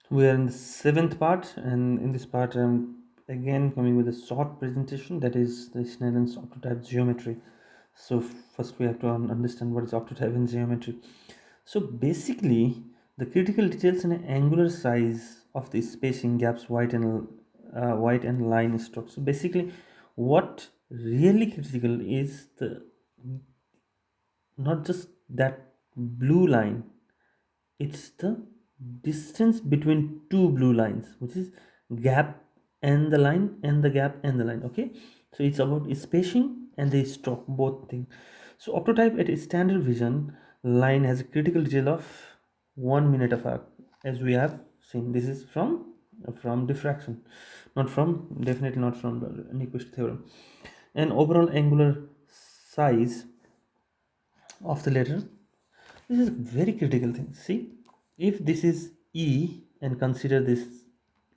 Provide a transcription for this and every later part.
We are in the seventh part, and in this part, I'm again coming with a short presentation that is the Schnellen's optotype geometry. So, first we have to understand what is optotype and geometry. So, basically, the critical details in an angular size of the spacing gaps, white and line strokes. So, basically, what really critical is the not just that blue line, it's the distance between two blue lines, which is gap and the line and the gap and the line. Okay, so it's about spacing and the stroke, both thing. So optotype at a standard vision line has a critical detail of 1 minute of arc, as we have seen. This is from diffraction, not from, definitely not from the Nyquist theorem. And overall angular size of the letter, this is a very critical thing. See, if this is E and consider this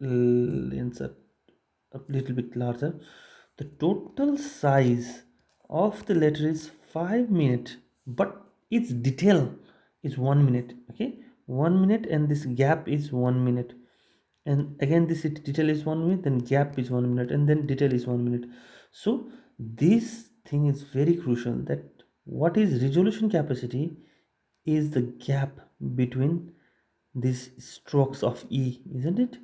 lens a little bit larger, the total size of the letter is 5 minutes, but its detail is 1 minute. Okay, 1 minute, and this gap is 1 minute, and again this detail is 1 minute, then gap is 1 minute, and then detail is 1 minute. So this thing is very crucial, that what is resolution capacity is the gap between these strokes of E, isn't it?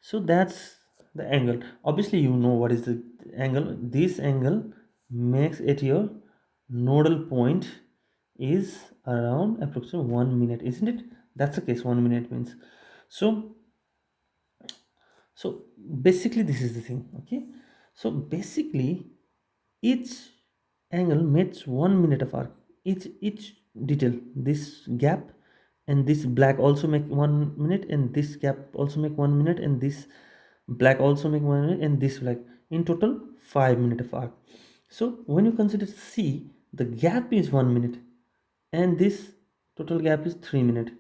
So that's the angle. Obviously, you know what is the angle. This angle makes it your nodal point is around approximately 1 minute, isn't it? That's the case. 1 minute means. So so basically this is the thing. Okay, so basically each angle makes 1 minute of arc. Each detail, this gap and this black also make 1 minute, and this gap also make 1 minute, and this black also make 1 minute, and this black, in total 5 minute of arc. So when you consider C, the gap is 1 minute, and this total gap is 3 minutes.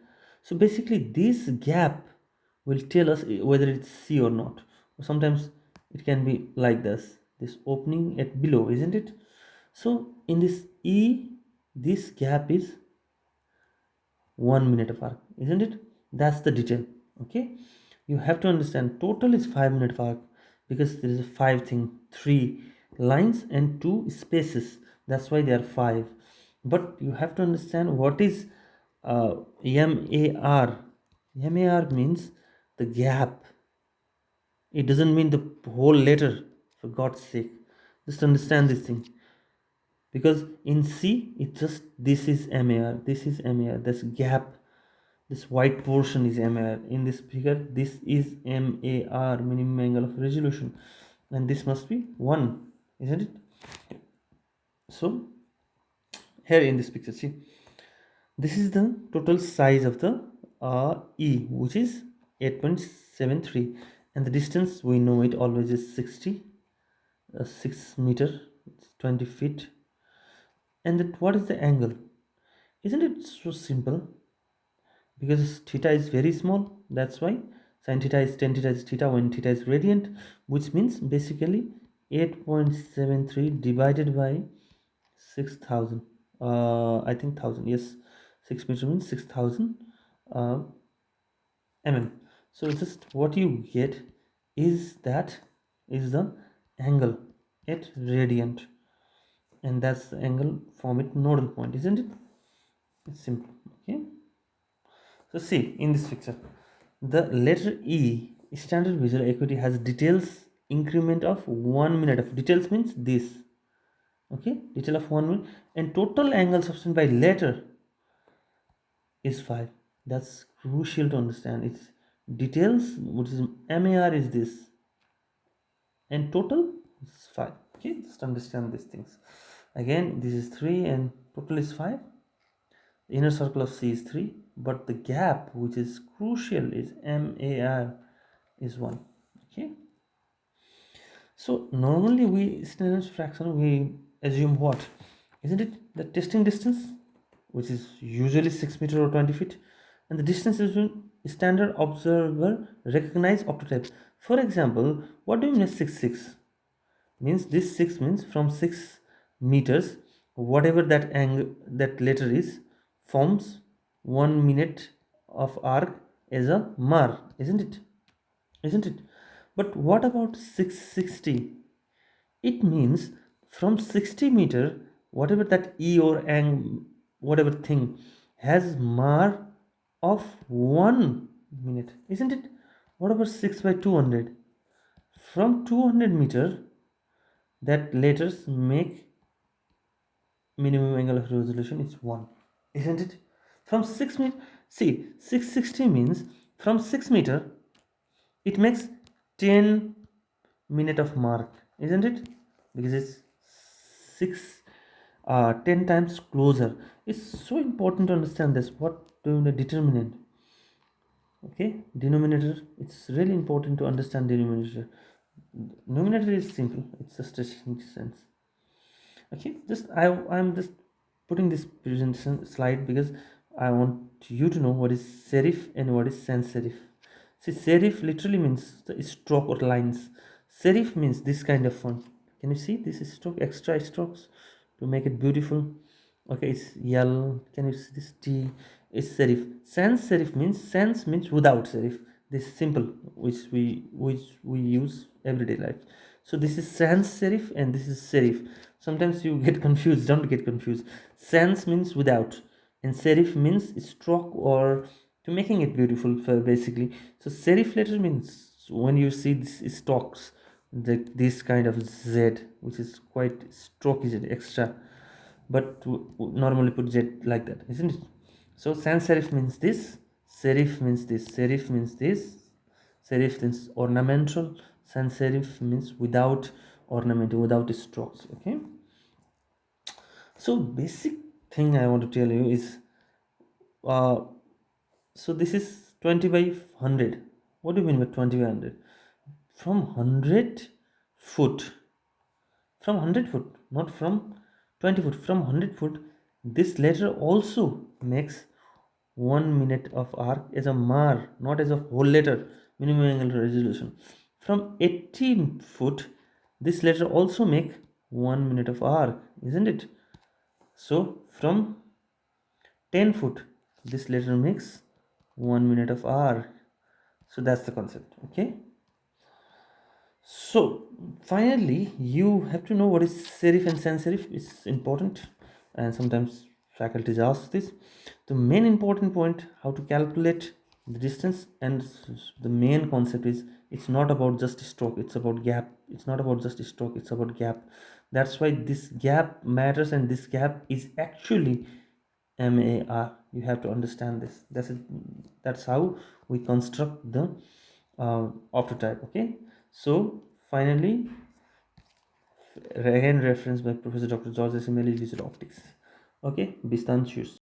So basically this gap will tell us whether it's C or not. Sometimes it can be like this opening at below, isn't it? So in this E, this gap is 1 minute of arc, isn't it? That's the detail. Okay, you have to understand total is 5 minute of arc, because there is a five thing, three lines and two spaces. That's why there are five. But you have to understand what is MAR. MAR means the gap. It doesn't mean the whole letter, for God's sake. Just understand this thing, because in C it's just, this is MAR, this is MAR, this gap, this white portion is MAR. In this figure, this is MAR, minimum angle of resolution, and this must be 1, isn't it? So here in this picture, see, this is the total size of the E, which is 8.73, and the distance, we know it always is 60, 6 meter, it's 20 feet. And that, what is the angle? Isn't it so simple? Because theta is very small, that's why sin theta is tan theta is theta when theta is gradient, which means basically 8.73 divided by 6,000, I think 1000, yes, 6 meter means 6,000 uh, mm. So just what you get is that is the angle at radiant, and that's the angle from it nodal point, isn't it? It's simple. Okay, so see in this picture, the letter E, standard visual acuity, has details increment of 1 minute of details means this. Okay, detail of 1 minute, and total angle subtended by letter is 5. That's crucial to understand. It's details, which is MAR is this, and total is 5. Okay, just understand these things. Again, this is 3 and total is 5. The inner circle of C is 3, but the gap, which is crucial, is MAR is 1. Okay, so normally we Snellen's fraction, we assume what, isn't it, the testing distance, which is usually 6 meter or 20 feet, and the distance is when standard observer recognize optotype. For example, what do you mean 6 means? This 6 means from 6 meters, whatever that angle, that letter is, forms 1 minute of arc as a mar, isn't it? Isn't it? But what about 660? It means from 60 meter, whatever that E or ang, whatever thing, has mar of 1 minute, isn't it? What about 6 by 200? From 200 meter, that letters make minimum angle of resolution is 1, isn't it? From 6 meter, see, 660 means from 6 meter, it makes 10 minute of mark, isn't it? Because it's 6 10 times closer. It's so important to understand this. What doing the determinant? Okay, denominator. It's really important to understand denominator. Numerator is simple. It's just a distance. Okay, just I'm just putting this presentation slide because I want you to know what is serif and what is sans serif. See, serif literally means the stroke or lines. Serif means this kind of font. Can you see this stroke, extra strokes to make it beautiful? Okay, it's yellow. Can you see this T? It's serif. Sans serif means sans means without serif. This simple which we use everyday life. So this is sans serif and this is serif. Sometimes you get confused. Don't get confused. Sans means without, and serif means stroke or to making it beautiful for basically. So serif letter means when you see this strokes, this kind of Z, which is quite stroke is extra, but normally put Z like that, isn't it? So sans serif means this, serif means this, serif means this, serif means ornamental, sans serif means without ornament, without strokes. Okay. So basic thing I want to tell you is, uh, so this is 20 by 100. What do you mean by 20 by 100? From 100 foot, from 100 foot, not from 20 foot, from 100 foot, this letter also makes 1 minute of arc as a mar, not as a whole letter, minimum angle resolution. From 18 foot, this letter also make 1 minute of arc, isn't it? So from 10 foot, this letter makes 1 minute of arc. So that's the concept. Okay. So finally, you have to know what is serif and sans serif. It's important, and sometimes faculties ask this. The main important point: how to calculate the distance, and the main concept is it's not about just stroke. It's about gap. It's not about just stroke. It's about gap. That's why this gap matters, and this gap is actually MAR. You have to understand this. That's how we construct the Optotype. Okay. So finally, again reference by Professor Dr. George S. Visual Optics. Okay, Bistantius.